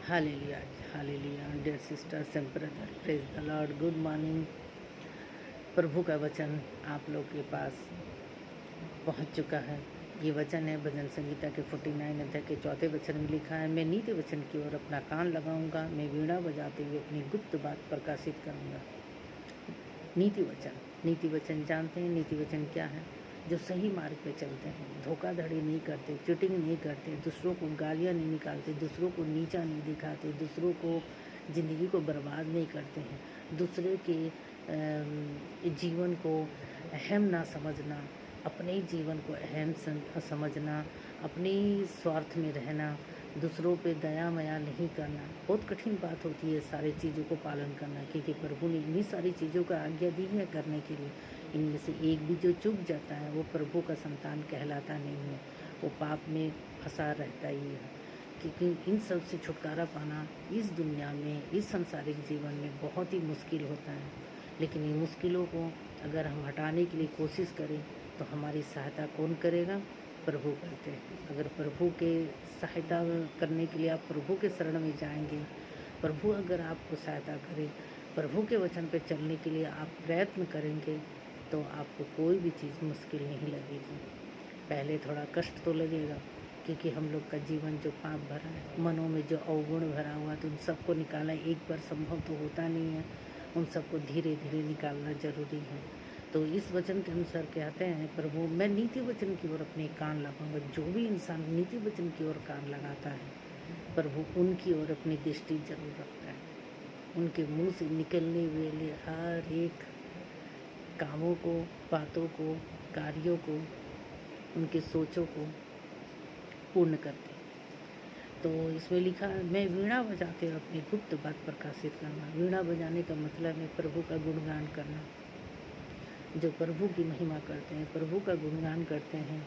Hallelujah, hallelujah. Dear sisters and brother, praise the Lord. Good morning. प्रभु का वचन आप लोग के पास पहुंच चुका है। ये वचन है भजन संगीता के 49 अध्याय के 4 वचन में लिखा है, मैं नीति वचन की ओर अपना कान लगाऊंगा, मैं वीणा बजाते हुए अपनी गुप्त बात प्रकाशित करूंगा। नीति वचन, नीति वचन जानते हैं नीति वचन क्या है? जो सही मार्ग पे चलते हैं, धोखाधड़ी नहीं करते, चीटिंग नहीं करते, दूसरों को गालियाँ नहीं निकालते, दूसरों को नीचा नहीं दिखाते, दूसरों को ज़िंदगी को बर्बाद नहीं करते हैं, दूसरे के जीवन को अहम ना समझना, अपने ही जीवन को अहम समझना, अपने स्वार्थ में रहना, दूसरों पे दया माया नहीं करना। बहुत कठिन बात होती है सारी चीज़ों को पालन करना, क्योंकि प्रभु ने इन्हीं सारी चीज़ों का आज्ञा दी है करने के लिए। इनमें से एक भी जो चूक जाता है वो प्रभु का संतान कहलाता नहीं है, वो पाप में फंसा रहता ही है। क्योंकि इन सब से छुटकारा पाना इस दुनिया में, इस संसारिक जीवन में बहुत ही मुश्किल होता है। लेकिन इन मुश्किलों को अगर हम हटाने के लिए कोशिश करें तो हमारी सहायता कौन करेगा? प्रभु करते हैं। अगर प्रभु के सहायता करने के लिए आप प्रभु के शरण में जाएंगे, प्रभु अगर आपको सहायता करे, प्रभु के वचन पे चलने के लिए आप प्रयत्न करेंगे तो आपको कोई भी चीज़ मुश्किल नहीं लगेगी। पहले थोड़ा कष्ट तो लगेगा, क्योंकि हम लोग का जीवन जो पाप भरा है, मनों में जो अवगुण भरा हुआ, तो उन सबको निकालना एक बार संभव तो होता नहीं है। उन सबको धीरे धीरे निकालना जरूरी है। तो इस वचन के अनुसार कहते हैं प्रभु, मैं नीति वचन की ओर अपने कान लगाऊंगा। जो भी इंसान नीति वचन की ओर कान लगाता है, प्रभु उनकी ओर अपनी दृष्टि जरूर रखता है। उनके मुंह से निकलने वाले हर एक कामों को, बातों को, कार्यों को, उनके सोचों को पूर्ण करते हैं। तो इसमें लिखा है, मैं वीणा बजाते हुए अपनी गुप्त बात प्रकाशित करना। वीणा बजाने का मतलब है प्रभु का गुणगान करना। जो प्रभु की महिमा करते हैं, प्रभु का गुणगान करते हैं,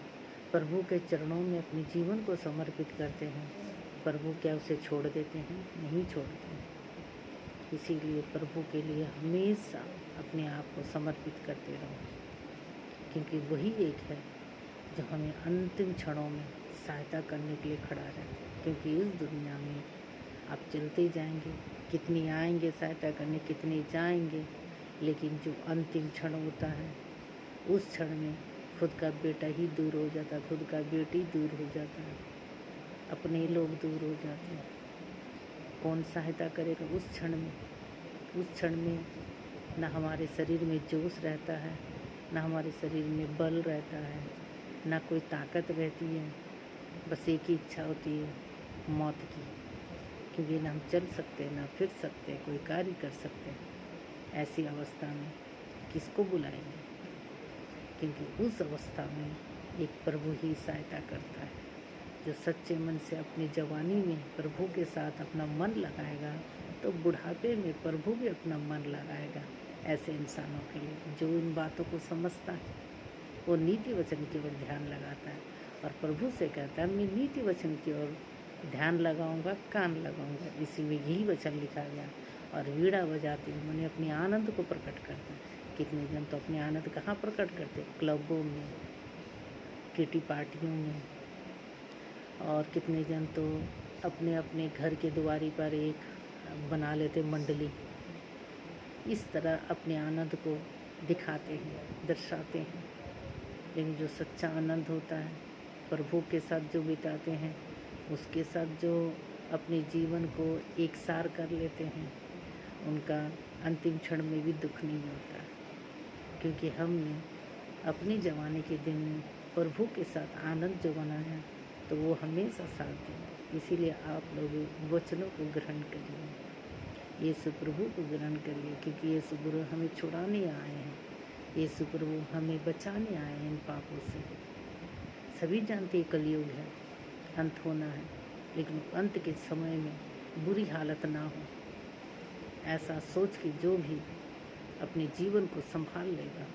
प्रभु के चरणों में अपने जीवन को समर्पित करते हैं, प्रभु क्या उसे छोड़ देते हैं? नहीं छोड़ते हैं। इसीलिए प्रभु के लिए हमेशा अपने आप को समर्पित करते रहो, क्योंकि वही एक है जो हमें अंतिम क्षणों में सहायता करने के लिए खड़ा रहे। क्योंकि इस दुनिया में आप चलते जाएंगे, कितनी आएंगे सहायता करने, कितने जाएंगे, लेकिन जो अंतिम क्षण होता है उस क्षण में खुद का बेटा ही दूर हो जाता है, खुद का बेटी दूर हो जाता है, अपने लोग दूर हो जाते हैं। कौन सहायता करेगा उस क्षण में? उस क्षण में न हमारे शरीर में जोश रहता है, न हमारे शरीर में बल रहता है, न कोई ताकत रहती है। बस एक ही इच्छा होती है, मौत की। क्योंकि ना हम चल सकते, ना फिर सकते, कोई कार्य कर सकते। ऐसी अवस्था में किसको बुलाएंगे? क्योंकि उस अवस्था में एक प्रभु ही सहायता करता है। जो सच्चे मन से अपनी जवानी में प्रभु के साथ अपना मन लगाएगा तो बुढ़ापे में प्रभु भी अपना मन लगाएगा। ऐसे इंसानों के लिए जो इन बातों को समझता है, वो नीति वचन की ओर ध्यान लगाता है और प्रभु से कहता है, मैं नीति वचन की ओर ध्यान लगाऊंगा, कान लगाऊंगा। इसी में यही वचन लिखा गया। और वीणा बजाते हुए मैंने अपने आनंद को प्रकट करता है। कितने जन तो अपने आनंद कहाँ प्रकट करते? क्लबों में, किटी पार्टियों में। और कितने जन तो अपने अपने घर के द्वारी पर एक बना लेते मंडली। इस तरह अपने आनंद को दिखाते हैं, दर्शाते हैं। लेकिन जो सच्चा आनंद होता है, प्रभु के साथ जो बिताते हैं, उसके साथ जो अपने जीवन को एकसार कर लेते हैं, उनका अंतिम क्षण में भी दुख नहीं होता। क्योंकि हमने अपनी जवानी के दिन प्रभु के साथ आनंद जो बनाया, तो वो हमेशा साथ देंगे। इसीलिए आप लोग वचनों को ग्रहण करिए, यीशु प्रभु को ग्रहण करिए, क्योंकि यीशु प्रभु हमें छुड़ाने आए हैं, यीशु प्रभु हमें बचाने आए हैं इन पापों से। सभी जानते हैं कलयुग है, अंत होना है, लेकिन अंत के समय में बुरी हालत ना हो, ऐसा सोच के जो भी अपने जीवन को संभाल लेगा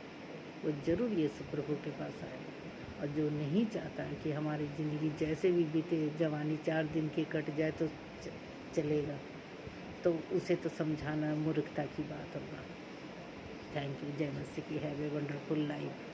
वो जरूर यीशु प्रभु के पास आएगा। और जो नहीं चाहता है कि हमारी ज़िंदगी जैसे भी बीते, जवानी 4 दिन की कट जाए तो चलेगा, तो उसे तो समझाना मूर्खता की बात होगा। Thank you. जय मसीह की। Have a wonderful life.